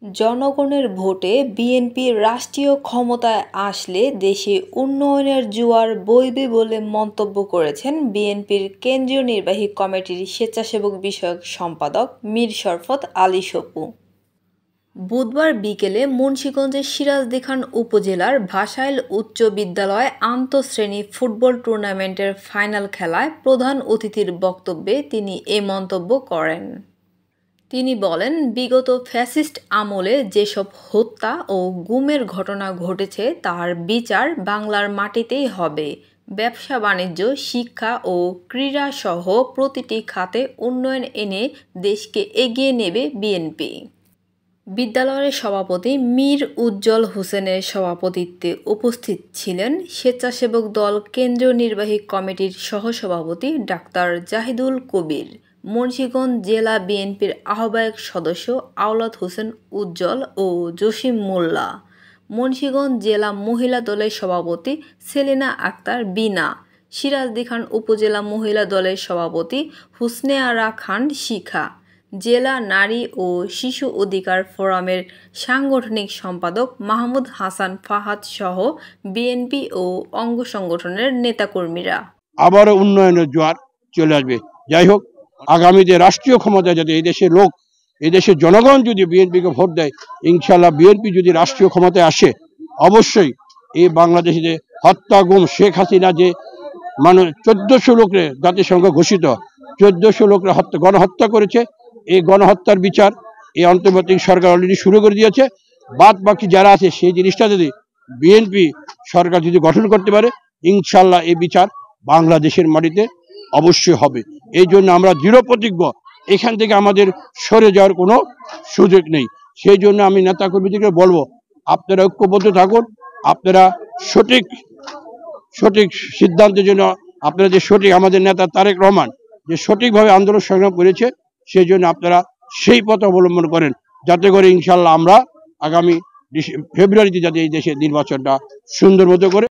জনগণের ভোটে বিএনপি রাষ্ট্রীয় ক্ষমতায় আসলে দেশে উন্নয়নের জোয়ার বইবে বলে মন্তব্য করেছেন বিএনপির কেন্দ্রীয় নির্বাহী কমিটির স্বেচ্ছাসেবক বিষয়ক সম্পাদক মীর শরফত আলী সপু। বুধবার বিকেলে মুন্সিগঞ্জের সিরাজদিখান উপজেলার ভাসাইল উচ্চ বিদ্যালয়ে আন্তঃশ্রেণী ফুটবল টুর্নামেন্টের ফাইনাল খেলায় প্রধান অতিথির বক্তব্যে তিনি এ মন্তব্য করেন। তিনি বলেন, বিগত ফ্যাসিস্ট আমলে যেসব হত্যা ও গুমের ঘটনা ঘটেছে তার বিচার বাংলার মাটিতেই হবে। ব্যবসা বাণিজ্য, শিক্ষা ও ক্রীড়া সহ প্রতিটি খাতে উন্নয়ন এনে দেশকে এগিয়ে নেবে বিএনপি। বিদ্যালয়ের সভাপতি মীর উজ্জ্বল হোসেনের সভাপতিত্বে উপস্থিত ছিলেন স্বেচ্ছাসেবক দল কেন্দ্রীয় নির্বাহী কমিটির সহসভাপতি ডাক্তার জাহিদুল কবির, মুন্সিগঞ্জ জেলা বিএনপির আহ্বায়ক সদস্য আওলাদ হোসেন উজ্জ্বল ও জসিম মোল্লা, মুন্সিগঞ্জ জেলা মহিলা দলের সভাপতি সেলিনা আক্তার বিনা, সিরাজদিখান উপজেলা মহিলা দলের সভাপতি হুসনে আরা খান শিখা, জেলা নারী ও শিশু অধিকার ফোরামের সাংগঠনিক সম্পাদক মাহমুদ হাসান ফাহাদ সহ বিএনপি ও অঙ্গ সংগঠনের নেতাকর্মীরা। আবারও উন্নয়নের জোয়ার চলে আসবে। যাই হোক, আগামীতে রাষ্ট্রীয় ক্ষমতায় যাতে এই দেশের লোক, এই দেশের জনগণ যদি বিএনপিকে ভোট দেয়, ইনশাল্লাহ বিএনপি যদি রাষ্ট্রীয় ক্ষমতায় আসে, অবশ্যই এই বাংলাদেশে যে হত্যা গুম শেখ হাসিনা যে 1400 লোকরে জাতিসংঘ ঘোষিত 1400 লোকরে গণহত্যা করেছে, এই গণহত্যার বিচার এই অন্তর্বর্তী সরকার অলরেডি শুরু করে দিয়েছে। বাদ বাকি যারা আছে সেই জিনিসটা যদি বিএনপি সরকার যদি গঠন করতে পারে, ইনশাল্লাহ এই বিচার বাংলাদেশের মাটিতে অবশ্যই হবে। এই জন্য আমরা দৃঢ় প্রতিজ্ঞ, এখান থেকে আমাদের সরে যাওয়ার কোনো সুযোগ নেই। সেই জন্য আমি নেতাকর্মীদেরকে বলবো, আপনারা ঐক্যবদ্ধ থাকুন, আপনারা সঠিক সিদ্ধান্তের জন্য আপনারা যে সঠিক, আমাদের নেতা তারেক রহমান যে সঠিকভাবে আন্দোলন সংগ্রাম করেছে, সেই জন্য আপনারা সেই পথ অবলম্বন করেন, যাতে করে ইনশাল্লাহ আমরা আগামী ফেব্রুয়ারিতে যাতে এই দেশের নির্বাচনটা সুন্দর মতো করে